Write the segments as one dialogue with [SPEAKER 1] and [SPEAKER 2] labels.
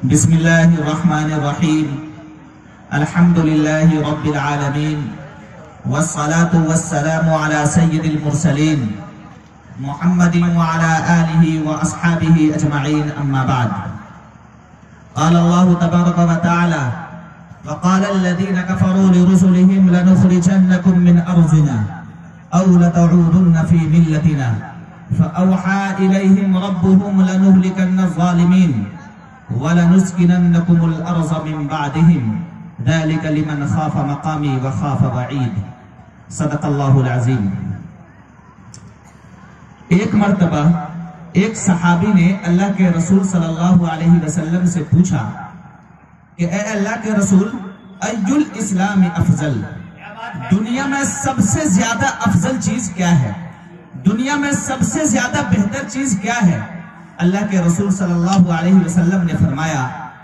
[SPEAKER 1] بسم اللہ الرحمن الرحیم الحمد للہ رب العالمین والصلاة والسلام على سید المرسلین محمد وعلى آلہ واصحابہ اجمعین اما بعد قال اللہ تبارک وتعالی وقال الذين كفروا لرسلهم لنخرجنكم من أرضنا أو لتعودن في ملتنا فأوحى إليهم ربهم لنهلكن الظالمين وَلَنُسْكِنَنَّكُمُ الْأَرْضَ مِنْ بَعْدِهِمْ ذَلِكَ لِمَنْ خَافَ مَقَامِي وَخَافَ وَعِيدِ صدق اللہ العظیم۔ ایک مرتبہ ایک صحابی نے اللہ کے رسول صلی اللہ علیہ وسلم سے پوچھا کہ اے اللہ کے رسول اَيُّ الْإِسْلَامِ افضل، دنیا میں سب سے زیادہ افضل چیز کیا ہے؟ دنیا میں سب سے زیادہ بہتر چیز کیا ہے؟ اللہ کے رسول صلی اللہ علیہ وسلم نے فرمایا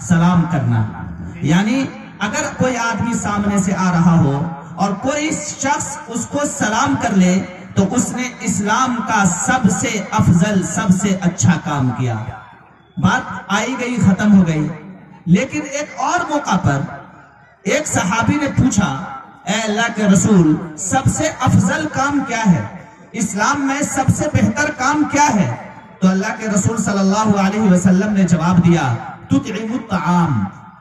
[SPEAKER 1] سلام کرنا۔ یعنی اگر کوئی آدمی سامنے سے آ رہا ہو اور کوئی شخص اس کو سلام کر لے تو اس نے اسلام کا سب سے افضل سب سے اچھا کام کیا۔ بات آئی گئی ختم ہو گئی، لیکن ایک اور موقع پر ایک صحابی نے پوچھا اے اللہ کے رسول سب سے افضل کام کیا ہے؟ اسلام میں سب سے بہتر کام کیا ہے؟ تو اللہ کے رسول صلی اللہ علیہ وسلم نے جواب دیا تطعم الطعام،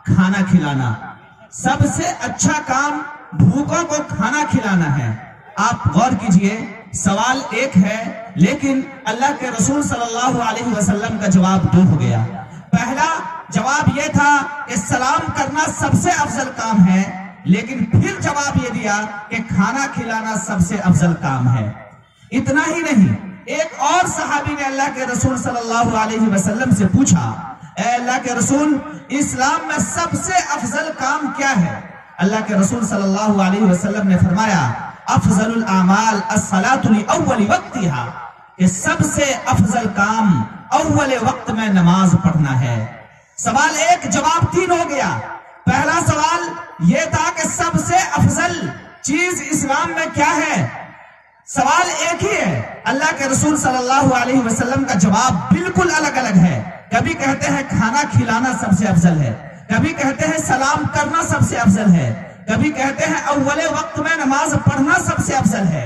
[SPEAKER 1] کھانا کھلانا۔ سب سے اچھا کام بھوکوں کو کھانا کھلانا ہے۔ آپ غور کیجئے، سوال ایک ہے لیکن اللہ کے رسول صلی اللہ علیہ وسلم کا جواب دو ہو گیا۔ پہلا جواب یہ تھا کہ سلام کرنا سب سے افضل کام ہے، لیکن پھر جواب یہ دیا کہ کھانا کھلانا سب سے افضل کام ہے۔ اتنا ہی نہیں، ایک اور صحابی نے اللہ کے رسول صلی اللہ علیہ وسلم سے پوچھا اے اللہ کے رسول اسلام میں سب سے افضل کام کیا ہے؟ اللہ کے رسول صلی اللہ علیہ وسلم نے فرمایا افضل الاعمال الصلاۃ لاول وقتها، کہ سب سے افضل کام اول وقت میں نماز پڑھنا ہے۔ سوال ایک جواب تین ہو گیا۔ پہلا سوال یہ تھا کہ سب سے افضل چیز اسلام میں کیا ہے؟ سوال ایک ہی ہے، اللہ کے رسول صلی اللہ علیہ وسلم کا جواب بالکل الگ الگ ہے۔ کبھی کہتے ہیں کھانا کھلانا سب سے افضل ہے، کبھی کہتے ہیں سلام کرنا سب سے افضل ہے، کبھی کہتے ہیں اول وقت میں نماز پڑھنا سب سے افضل ہے۔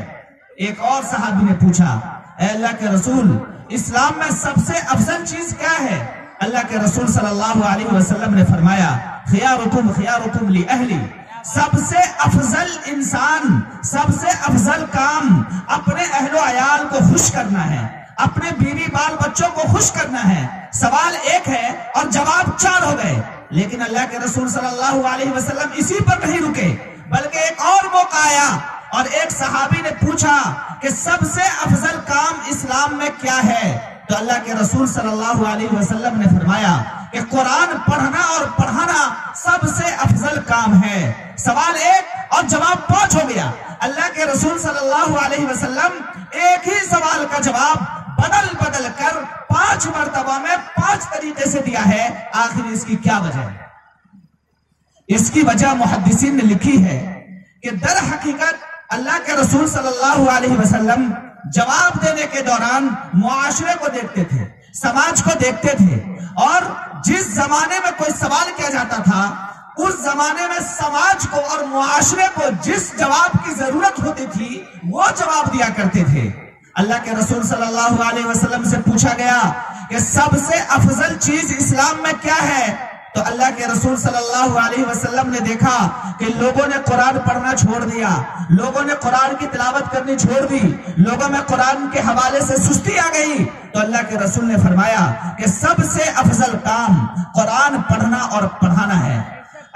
[SPEAKER 1] ایک اور صحابی نے پوچھا اے اللہ کے رسول اسلام میں سب سے افضل چیز کیا ہے؟ اللہ کے رسول صلی اللہ علیہ وسلم نے فرمایا خیارکم خیارکم لأہلی، سب سے افضل انسان، سب سے افضل کام اپنے اہل و عیال کو خوش کرنا ہے، اپنے بیوی بال بچوں کو خوش کرنا ہے۔ سوال ایک ہے اور جواب چار ہو گئے، لیکن اللہ کے رسول صلی اللہ علیہ وسلم اسی پر نہیں رکے، بلکہ ایک اور موقع آیا اور ایک صحابی نے پوچھا کہ سب سے افضل کام اسلام میں کیا ہے؟ تو اللہ کے رسول صلی اللہ علیہ وسلم نے فرمایا کہ قرآن پڑھنا اور پڑھانا سب سے افضل کام ہے۔ سوال ایک اور جواب پانچ ہو گیا۔ اللہ کے رسول صلی اللہ علیہ وسلم ایک ہی سوال کا جواب بدل بدل کر 5 مرتبہ میں 5 طریقے سے دیا ہے۔ آخر اس کی کیا وجہ ہے؟ اس کی وجہ محدثین نے لکھی ہے کہ در حقیقت اللہ کے رسول صلی اللہ علیہ وسلم جواب دینے کے دوران معاشرے کو دیکھتے تھے، سماج کو دیکھتے تھے، اور جس زمانے میں کوئی سوال کیا جاتا تھا اس زمانے میں سماج کو اور معاشرے کو جس جواب کی ضرورت ہوتی تھی وہ جواب دیا کرتے تھے۔ اللہ کے رسول صلی اللہ علیہ وسلم سے پوچھا گیا کہ سب سے افضل چیز اسلام میں کیا ہے؟ تو اللہ کے رسول صلی اللہ علیہ وسلم نے دیکھا کہ لوگوں نے قرآن پڑھنا چھوڑ دیا، لوگوں نے قرآن کی تلاوت کرنی چھوڑ دی، لوگوں میں قرآن کے حوالے سے سستی آ گئی، تو اللہ کے رسول نے فرمایا کہ سب سے افضل کام قرآن پڑھنا اور پڑھانا ہے۔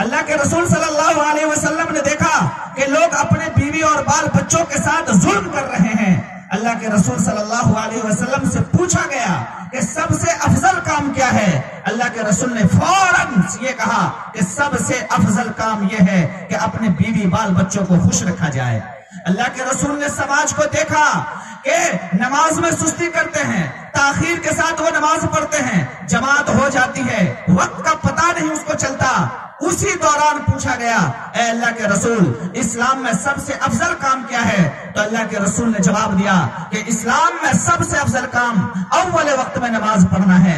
[SPEAKER 1] اللہ کے رسول صلی اللہ علیہ وسلم نے دیکھا کہ لوگ اپنے بیوی اور بال بچوں کے ساتھ ظلم کر رہے ہیں۔ اللہ کے رسول صلی اللہ علیہ وسلم سے پوچھا گیا کہ سب سے افضل کام کیا ہے؟ اللہ کے رسول نے فوراً یہ کہا کہ سب سے افضل کام یہ ہے کہ اپنے بیوی بال بچوں کو خوش رکھا جائے۔ اللہ کے رسول نے سماج کو دیکھا کہ نماز میں سستی کرتے ہیں، تاخیر کے ساتھ وہ نماز پڑھتے ہیں، جماعت ہو جاتی ہے، وقت کا پتہ نہیں اس کو چلتا۔ اسی دوران پوچھا گیا اے اللہ کے رسول اسلام میں سب سے افضل کام کیا ہے؟ تو اللہ کے رسول نے جواب دیا کہ اسلام میں سب سے افضل کام اول وقت میں نماز پڑھنا ہے۔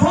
[SPEAKER 1] 2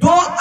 [SPEAKER 1] 2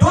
[SPEAKER 1] 2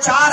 [SPEAKER 1] 4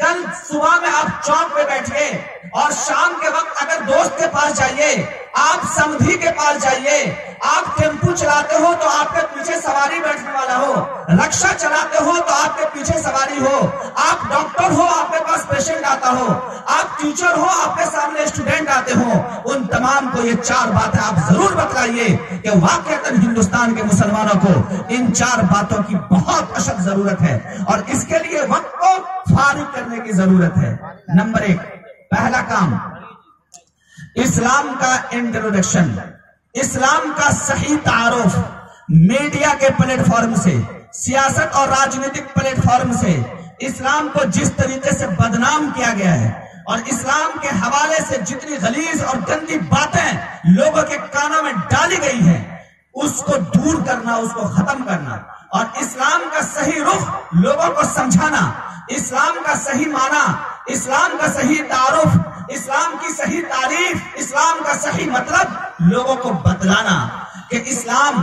[SPEAKER 1] کل صبح میں آپ چوک پہ بیٹھیے اور شام کے وقت اگر دوست کے پاس جائیے، آپ سمدھی کے پاس جائیے، آپ ٹیمپو چلاتے ہو تو آپ کے پیچھے سواری بیٹھنے والا ہو، رکشا چلاتے ہو تو آپ کے پیچھے سواری ہو، آپ ڈاکٹر ہو آپ کے پاس پیشنٹ آتا ہو، آپ ٹیچر ہو آپ کے سامنے اسٹوڈنٹ آتے ہو، ان تمام کو یہ 4 باتیں آپ ضرور بتلائیے کہ واقعتاً ہندوستان کے مسلمانوں کو ان 4 باتوں کی بہت اشد ضرورت ہے اور اس کے لیے وقت کو فارغ کرنے کی ضرورت ہے۔ نمبر 1، پہلا کام، اسلام کا انٹروڈکشن، اسلام کا صحیح تعارف میڈیا کے پلیٹ فارم سے، سیاست اور راجنیتک پلیٹ فارم سے اسلام کو جس طریقے سے بدنام کیا گیا ہے اور اسلام کے حوالے سے جتنی غلیظ اور گندی باتیں لوگوں کے کانوں میں ڈالی گئی ہیں اس کو دور کرنا، اس کو ختم کرنا اور اسلام کا صحیح رخ لوگوں کو سمجھانا، اسلام کا صحیح معنی، اسلام کا صحیح تعارف، اسلام کی صحیح تعریف، اسلام کا صحیح مطلب لوگوں کو بتلانا کہ اسلام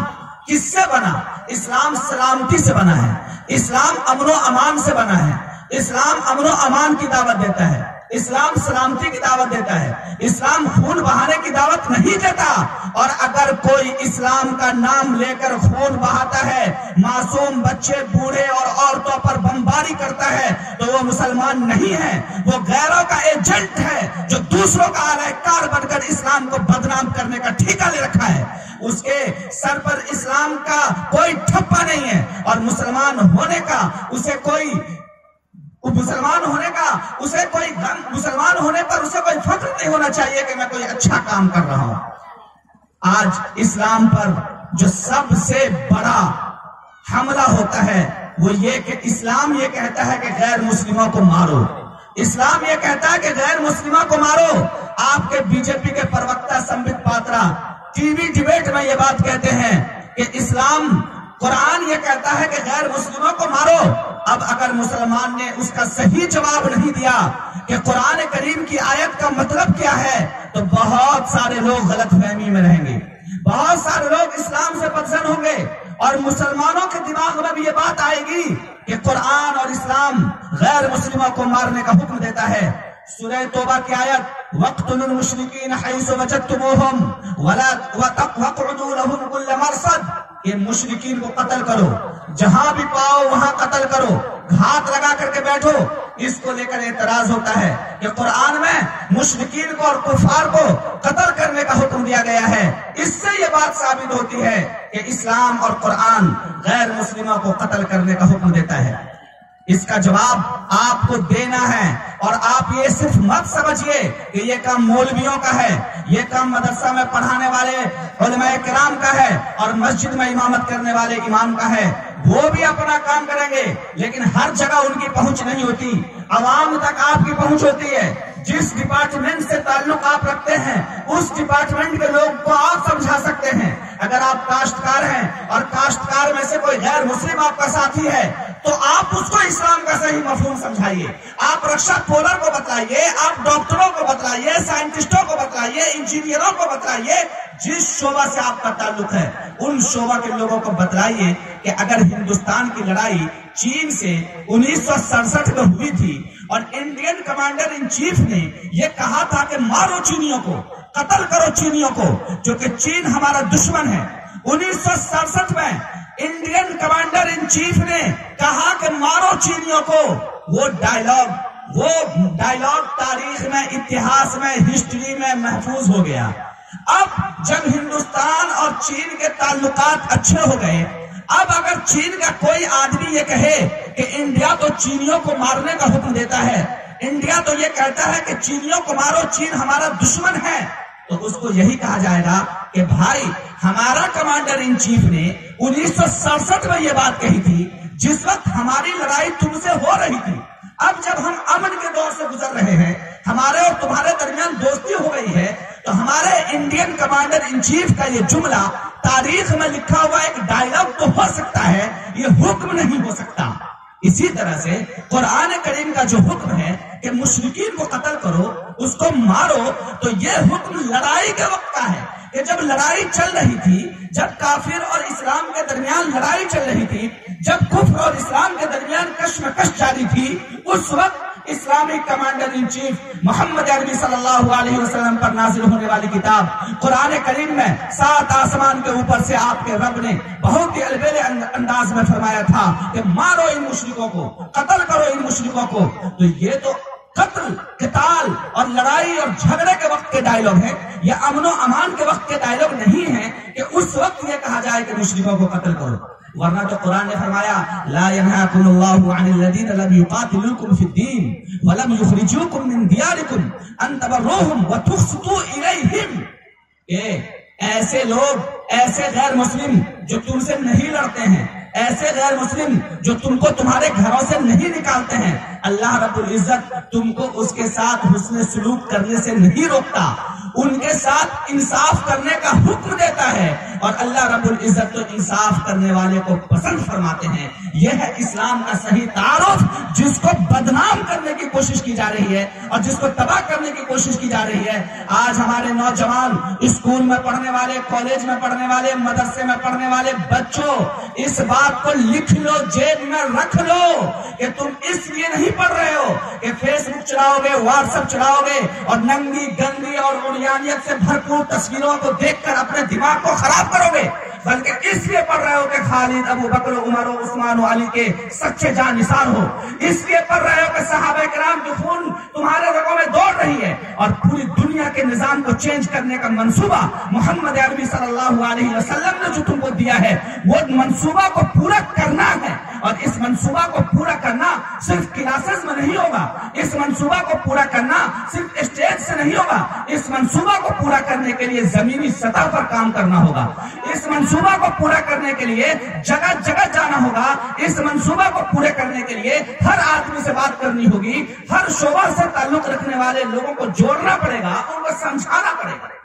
[SPEAKER 1] کس سے بنا۔ اسلام سلامتی سے بنا ہے، اسلام امن و امان سے بنا ہے، اسلام امن و امان کی دعوت دیتا ہے، اسلام سلامتی کی دعوت دیتا ہے، اسلام خون بہانے کی دعوت نہیں دیتا، اور اگر کوئی اسلام کا نام لے کر خون بہاتا ہے، معصوم بچے، بوڑھے اور عورتوں پر بمباری کرتا ہے تو وہ مسلمان نہیں ہے، وہ غیروں کا ایجنٹ ہے جو دوسروں کا اعلی کار بن کر اسلام کو بدنام کرنے کا ٹھیکہ لے رکھا ہے۔ اس کے سر پر اسلام کا کوئی ٹھپا نہیں ہے اور مسلمان ہونے کا اسے کوئی مسلمان ہونے پر اسے کوئی فخر نہیں ہونا چاہیے کہ میں کوئی اچھا کام کر رہا ہوں۔ آج اسلام پر جو سب سے بڑا حملہ ہوتا ہے وہ یہ کہ اسلام یہ کہتا ہے کہ غیر مسلموں کو مارو، اسلام یہ کہتا ہے کہ غیر مسلموں کو مارو۔ آپ کے بی جے پی کے پروکتا سمبت پاترا ٹی وی ڈیبیٹ میں یہ بات کہتے ہیں کہ اسلام، قرآن یہ کہتا ہے کہ غیر مسلموں کو مارو۔ اب اگر مسلمان نے اس کا صحیح جواب نہیں دیا کہ قرآن کریم کی آیت کا مطلب کیا ہے تو بہت سارے لوگ غلط فہمی میں رہیں گے، بہت سارے لوگ اسلام سے بدظن ہوں گے اور مسلمانوں کے دماغ میں بھی یہ بات آئے گی کہ قرآن اور اسلام غیر مسلموں کو مارنے کا حکم دیتا ہے۔ سورہ توبہ کی آیت وَاقْتُلُوا الْمُشْرِكِينَ حَيْثُ وَجَدتُّمُوهُمْ وَاقْعُدُوا لَهُمْ كُلَّ مَرْصَدٍ، یہ مشرکین کو قتل کرو، جہاں بھی پاؤ وہاں قتل کرو، گھات لگا کر کے بیٹھو۔ اس کو لے کر اعتراض ہوتا ہے کہ قرآن میں مشرکین کو اور کفار کو قتل کرنے کا حکم دیا گیا ہے۔ اس سے یہ بات ثابت ہوتی ہے کہ اسلام اور قرآن غیر مسلموں کو قتل کرنے کا حکم دیتا ہے۔ اس کا جواب آپ کو دینا ہے اور آپ یہ صرف مت سمجھیے کہ یہ کام مولویوں کا ہے، یہ کام مدرسہ میں پڑھانے والے علماء کرام کا ہے اور مسجد میں امامت کرنے والے امام کا ہے۔ وہ بھی اپنا کام کریں گے لیکن ہر جگہ ان کی پہنچ نہیں ہوتی، عوام تک آپ کی پہنچ ہوتی ہے۔ جس ڈپارٹمنٹ سے تعلق آپ رکھتے ہیں اس ڈپارٹمنٹ کے لوگ کو آپ سمجھا سکتے ہیں۔ اگر آپ کاشتکار ہیں اور کاشتکار میں سے کوئی غیر مسلم آپ کا ساتھی ہے تو آپ اس کو اسلام کا صحیح مفہوم سمجھائیے، آپ رکشا پولر کو بتلائیے، آپ ڈاکٹروں کو بتلائیے، سائنٹسٹوں کو بتلائیے، انجینئروں کو بتلائیے، جس شعبہ سے آپ کا تعلق ہے ان شعبہ کے لوگوں کو بتلائیے کہ اگر ہندوستان کی لڑائی چین سے 1967 میں ہوئی تھی اور انڈین کمانڈر ان چیف نے یہ کہا تھا کہ مارو چینیوں کو، قتل کرو چینیوں کو، جو کہ چین ہمارا دشمن ہے۔ 1967 میں انڈین کمانڈر ان چیف نے کہا کہ مارو چینیوں کو، وہ ڈائلاگ تاریخ میں، اتہاس میں، ہسٹری میں محفوظ ہو گیا۔ اب جب ہندوستان اور چین کے تعلقات اچھے ہو گئے، اب اگر چین کا کوئی آدمی یہ کہے کہ انڈیا تو چینیوں کو مارنے کا حکم دیتا ہے، انڈیا تو یہ کہتا ہے کہ چینیوں کو مارو، چین ہمارا دشمن ہے، تو اس کو یہی کہا جائے گا کہ بھائی ہمارا کمانڈر ان چیف نے 1967 میں یہ بات کہی تھی جس وقت ہماری لڑائی تم سے ہو رہی تھی۔ اب جب ہم امن کے دور سے گزر رہے ہیں، ہمارے اور تمہارے درمیان دوستی ہو گئی ہے، تو ہمارے انڈین کمانڈر ان چیف کا یہ جملہ تاریخ میں لکھا ہوا ایک ڈائلاگ تو ہو سکتا ہے، یہ حکم نہیں ہو سکتا۔ اسی طرح سے قرآن کریم کا جو حکم ہے کہ مشرکین کو قتل کرو، اس کو مارو، تو یہ حکم لڑائی کے وقت کا ہے کہ جب لڑائی چل رہی تھی، جب کافر اور اسلام کے درمیان لڑائی چل رہی تھی، جب کفر اور اسلام کے درمیان کشمکش جاری تھی، اس وقت اسلامی کمانڈر ان چیف محمد عربی صلی اللہ علیہ وسلم پر نازل ہونے والی کتاب قرآن کریم میں 7 آسمان کے اوپر سے آپ کے رب نے بہت ہی البیلے انداز میں فرمایا تھا کہ مارو ان مشرکوں کو، قتل کرو ان مشرکوں کو. تو یہ تو قتل، قتال اور لڑائی اور جھگڑے کے وقت کے ڈائیلاگ ہے، یہ امن و امان کے وقت کے ڈائیلاگ نہیں ہے کہ اس وقت یہ کہا جائے کہ مشرکوں کو قتل کرو. ورنہ تو قرآن نے فرمایا لا ينهاكم الله عن الذين لم يقاتلوكم في الدين ولم يخرجوكم من دياركم ان تبروهم وتقسطوا اليهم. ایسے لوگ، ایسے غیر مسلم جو تم سے نہیں لڑتے ہیں، ایسے غیر مسلم جو تم کو تمہارے گھروں سے نہیں نکالتے ہیں، اللہ رب العزت تم کو اس کے ساتھ حسن سلوک کرنے سے نہیں روکتا، ان کے ساتھ انصاف کرنے کا حکم دیتا ہے. اور اللہ رب العزت تو انصاف کرنے والے کو پسند فرماتے ہیں. یہ ہے اسلام کا صحیح تعارف، جس کو بدنام کرنے کی کوشش کی جا رہی ہے اور جس کو تباہ کرنے کی کوشش کی جا رہی ہے. آج ہمارے نوجوان، اسکول میں پڑھنے والے، کالج میں پڑھنے والے، مدرسے میں پڑھنے والے بچوں، اس بات کو لکھ لو، جیب میں رکھ لو کہ تم اس لیے نہیں پڑھ رہے ہو کہ فیس بک چلاؤ گے، واٹس ایپ چلاؤ گے اور ننگی گندی اور عریانیت سے بھرپور تصویروں کو دیکھ کر اپنے دماغ کو خراب کرو گے، بلکہ اس لیے پڑھ رہے ہو کہ خالد، ابو بکر، عمر، عثمان و علی کے سچے جان نثار ہو. اس لیے پڑھ رہے ہو کہ صحابہ کرام کی خون تمہارے رگوں میں دوڑ رہی ہے اور پوری دنیا کے نظام کو چینج کرنے کا منصوبہ محمد عربی صلی اللہ علیہ وسلم نے جو تم کو دیا ہے وہ منصوبہ کو پورا کرنا ہے. اور اس منصوبہ کو پورا کرنا صرف کلاسز میں نہیں ہوگا، اس منصوبہ کو پورا کرنا صرف اسٹیج سے نہیں ہوگا، اس منصوبہ کو پورا کرنے کے لیے زمینی سطح پر کام کرنا ہوگا، اس منصوبہ کو پورا کرنے کے لیے جگہ جگہ جانا ہوگا، اس منصوبہ کو پورے کرنے کے لیے ہر آدمی سے بات کرنی ہوگی، ہر شعبہ سے تعلق رکھنے والے لوگوں کو جوڑنا پڑے گا، ان کو سمجھانا پڑے گا.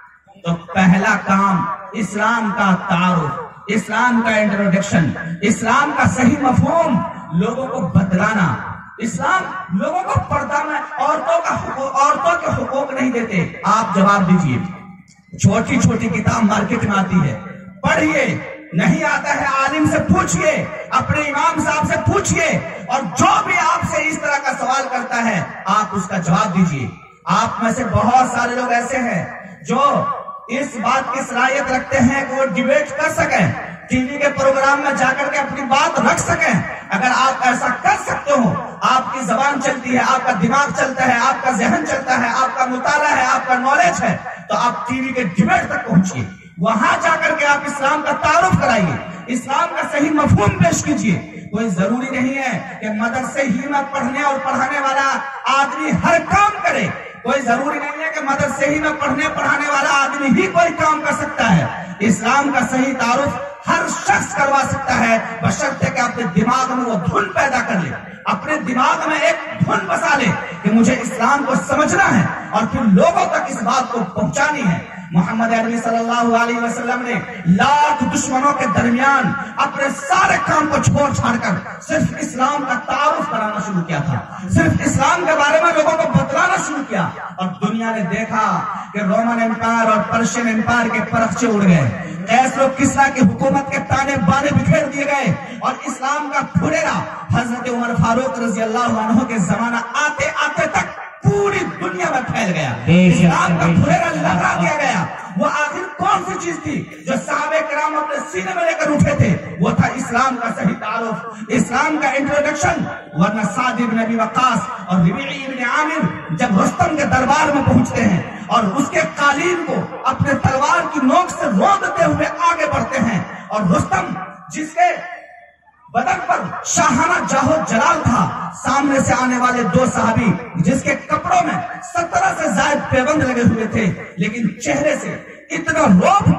[SPEAKER 1] تو پہلا کام اسلام کا تعارف، اسلام کا انٹروڈکشن، اسلام کا صحیح مفہوم، لوگوں کو بتلانا. اسلام لوگوں کو پردہ میں عورتوں کے حقوق نہیں دیتے. آپ جواب دیجئے، چھوٹی چھوٹی کتاب مارکیٹ میں آتی ہے، پڑھیے، نہیں آتا ہے عالم سے پوچھئے، اپنے امام صاحب سے پوچھئے، اور جو بھی آپ سے اس طرح کا سوال کرتا ہے آپ اس کا جواب دیجئے. آپ میں سے بہت سارے لوگ ایسے ہیں جو اس بات کی صلاحیت رکھتے ہیں کہ وہ ڈیبیٹ کر سکیں، ٹی وی کے پروگرام میں جا کر کے اپنی بات رکھ سکیں. اگر آپ ایسا کر سکتے ہو، آپ کی زبان چلتی ہے، آپ کا دماغ چلتا ہے، آپ کا ذہن چلتا ہے، آپ کا مطالعہ ہے، آپ کا نالج ہے، تو آپ ٹی وی کے ڈیبیٹ تک پہنچیے. وہاں جا کر کے آپ اسلام کا تعارف کرائیے، اسلام کا صحیح مفہوم پیش کیجیے. کوئی ضروری نہیں ہے کہ مدرسے ہی میں پڑھنے اور پڑھانے والا آدمی ہر کام کرے، کوئی ضروری نہیں ہے کہ مدرسے ہی میں پڑھنے پڑھانے والا آدمی ہی کوئی کام کر سکتا ہے. اسلام کا صحیح تعارف ہر شخص کروا سکتا ہے، بشرطے کہ اپنے دماغ میں وہ دھن پیدا کر لے، اپنے دماغ میں ایک دھن بسا لے کہ مجھے اسلام کو سمجھنا ہے اور پھر لوگوں تک اس بات کو پہنچانی ہے. محمد عربی صلی اللہ علیہ وسلم نے لاکھ دشمنوں کے درمیان اپنے سارے کام کو چھوڑ چھاڑ کر صرف اسلام کا تعارف کرانا شروع کیا تھا، صرف اسلام کے بارے میں لوگوں کو بتلانا شروع کیا. اور دنیا نے دیکھا کہ رومن امپائر اور پرشین امپائر کے پرخچے اڑ گئے، کیسر و کسریٰ کی حکومت کے تانے بانے بکھیر دیے گئے، اور اسلام کا پھریرا حضرت عمر فاروق رضی اللہ عنہ کے زمانہ آتے آتے تک پوری دنیا میں پھیل گیا. اسلام کا پھریرا لہرا دیا گیا. وہ آخر کون سی چیز تھی جو صحابہ کرام اپنے سینے میں لے کر اٹھے تھے؟ وہ تھا اسلام کا صحیح تعارف، اسلام کا انٹروڈکشن. ورنہ سعد بن ابی وقاص اور ربیعہ بن عامر جب رستم کے دربار میں پہنچتے ہیں اور اس کے قالین کو اپنے تلوار کی نوک سے رونتے ہوئے آگے بڑھتے ہیں، اور رستم جس کے بدن پر شاہانہ جاہو جلال تھا، سامنے سے آنے والے دو صحابی جس کے کپڑوں میں 17 سے زائد پیوند لگے ہوئے تھے، لیکن چہرے سے اتنا روب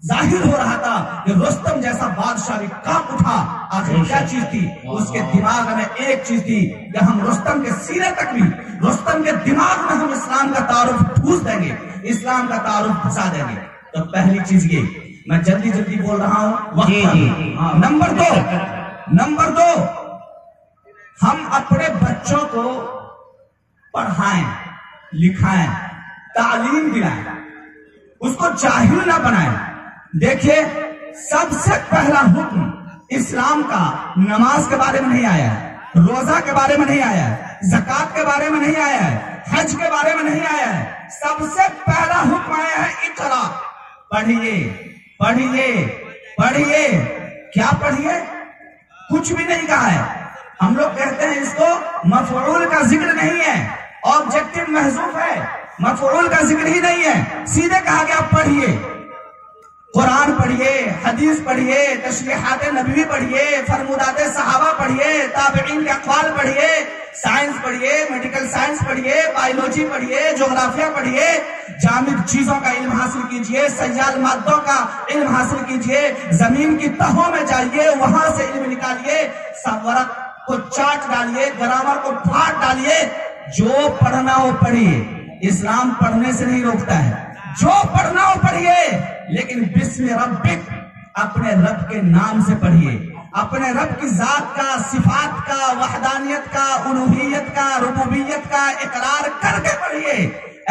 [SPEAKER 1] ظاہر ہو رہا تھا کہ رستم جیسا بادشاہ بھی کانپ اٹھا. آخر کیا چیز تھی؟ اس کے دماغ میں ایک چیز تھی کہ ہم رستم کے سینے تک بھی، رستم کے دماغ میں ہم اسلام کا تعارف ٹھوس دیں گے، اسلام کا تعارف پھنسا دیں گے. تو پہلی چیز یہ، میں جلدی جلدی بول رہا ہوں. نمبر دو، ہم اپنے بچوں کو پڑھائیں، لکھائیں، تعلیم دلائیں، اس کو جاہل نہ بنائیں. دیکھیے، سب سے پہلا حکم اسلام کا نماز کے بارے میں نہیں آیا ہے، روزہ کے بارے میں نہیں آیا ہے، زکات کے بارے میں نہیں آیا ہے، حج کے بارے میں نہیں آیا ہے. سب سے پہلا حکم آیا ہے اقرا، پڑھیے پڑھیے پڑھیے. کیا پڑھیے؟ کچھ بھی نہیں کہا ہے. ہم لوگ کہتے ہیں اس کو مفعول کا ذکر نہیں ہے، آبجیکٹو محذوف ہے، مفعول کا ذکر ہی نہیں ہے. سیدھے کہا گیا پڑھیے، قرآن پڑھیے، حدیث پڑھیے، تشریحات نبوی پڑھیے، فرمودات صحابہ پڑھیے، تابعین کے اقوال پڑھیے، سائنس پڑھیے، میڈیکل سائنس پڑھیے، بایولوجی پڑھیے، جغرافیہ پڑھیے، جامد چیزوں کا علم حاصل کیجئے، سیال مادوں کا علم حاصل کیجئے، زمین کی تہوں میں جائیے، وہاں سے علم نکالیے، ورق کو چاٹ ڈالیے، گرامر کو پھاٹ ڈالیے. جو پڑھنا ہو پڑھیے. اسلام پڑھنے سے نہیں روکتا ہے، جو پڑھنا ہو پڑھیے، لیکن بسم ربک، اپنے رب کے نام سے پڑھیے، اپنے رب کی ذات کا، صفات کا، وحدانیت کا، الوہیت کا، ربوبیت کا اقرار کر کے پڑھیے.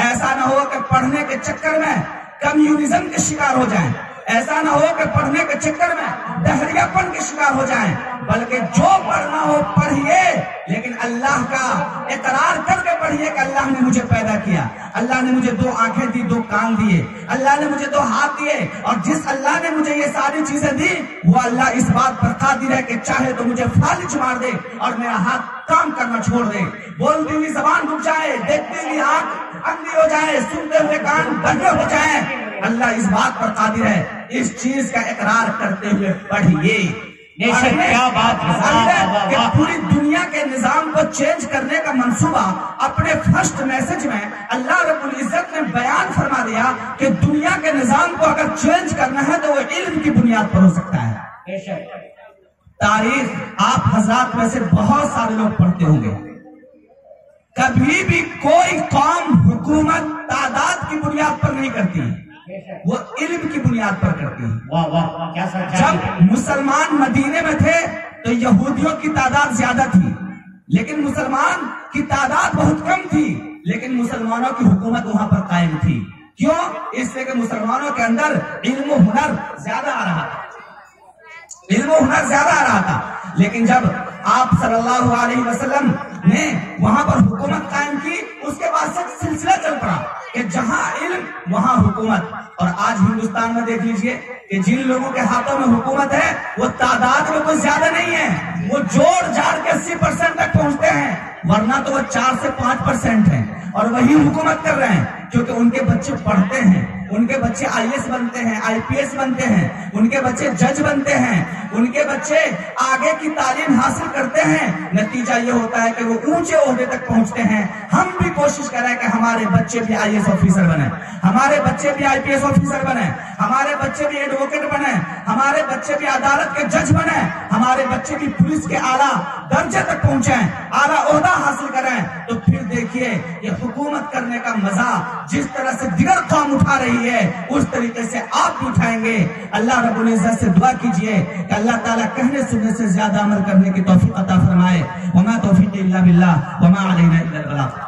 [SPEAKER 1] ایسا نہ ہو کہ پڑھنے کے چکر میں کمیونزم کے شکار ہو جائیں، ایسا نہ ہو کہ پڑھنے کے چکر میں دہریہ پن کے شکار ہو جائیں، بلکہ جو پڑھنا ہو پڑھیے، لیکن اللہ کا اقرار کر کے پڑھیے کہ اللہ نے مجھے پیدا کیا، اللہ نے مجھے 2 آنکھیں دی، 2 کان دیے، اللہ نے مجھے 2 ہاتھ دیے، اور جس اللہ نے مجھے یہ ساری چیزیں دی وہ اللہ اس بات پر قادر ہے کہ چاہے تو مجھے فالج مار دے اور میرا ہاتھ کام کرنا چھوڑ دے، بولتی ہوئی زبان رک جائے، دیکھتی ہوئی آنکھ اندھی ہو جائے، سنتے ہوئے کان بندے ہو جائیں. اللہ اس بات پر قادر ہے. اس چیز کا اقرار کرتے ہوئے پڑھیے.
[SPEAKER 2] کیا بات ہے
[SPEAKER 1] کہ پوری دنیا کے نظام کو چینج کرنے کا منصوبہ اپنے فرسٹ میسج میں اللہ رب العزت نے بیان فرما دیا کہ دنیا کے نظام کو اگر چینج کرنا ہے تو وہ علم کی بنیاد پر ہو سکتا ہے. تاریخ آپ حضرات میں سے بہت سارے لوگ پڑھتے ہوں گے. کبھی بھی کوئی قوم حکومت تعداد کی بنیاد پر نہیں کرتی، وہ علم کی بنیاد پر کرتی ہے. جب مسلمان مدینے میں تھے تو یہودیوں کی تعداد زیادہ تھی، لیکن مسلمان کی تعداد بہت کم تھی، لیکن مسلمانوں کی حکومت وہاں پر قائم تھی. کیوں؟ اس لیے کہ مسلمانوں کے اندر علم و ہنر زیادہ آ رہا تھا، علم و ہنر زیادہ آ رہا تھا. لیکن جب آپ صلی اللہ علیہ وسلم نے وہاں پر حکومت قائم کی، اس کے بعد سے سلسلہ چل پڑا کہ جہاں علم وہاں حکومت. اور آج ہندوستان میں دیکھ لیجئے کہ جن لوگوں کے ہاتھوں میں حکومت ہے وہ تعداد میں کوئی زیادہ نہیں ہے، وہ جوڑ جاڑ کے 80% تک پہنچتے ہیں، ورنہ تو وہ 4 سے 5% ہیں، اور وہی حکومت کر رہے ہیں کیونکہ ان کے بچے پڑھتے ہیں، ان کے بچے IAS بنتے ہیں، IPS بنتے ہیں، ان کے بچے جج بنتے ہیں، ان کے بچے آگے کی تعلیم حاصل کرتے ہیں. نتیجہ یہ ہوتا ہے کہ وہ اونچے عہدے تک پہنچتے ہیں. ہم بھی کوشش کریں کہ ہمارے بچے بھی IAS آفیسر بنیں، ہمارے بچے بھی IPS آفیسر بنیں، ہمارے بچے بھی ایڈوکیٹ بنیں، ہمارے بچے بھی عدالت کے جج بنیں، ہمارے بچے بھی پولیس کے اعلیٰ درجے تک پہنچیں، اعلیٰ عہدہ حاصل کریں. تو پھر دیکھیے یہ حکومت کرنے کا مزہ جس طرح سے دیگر قوم اٹھا رہی ہے اس طریقے سے آپ بھی اٹھائیں گے. اللہ رب العزت سے دعا کیجئے کہ اللہ تعالیٰ کہنے سننے سے زیادہ عمل کرنے کی توفیق عطا فرمائے. وما توفیق الا باللہ وما علینا الا البلاغ.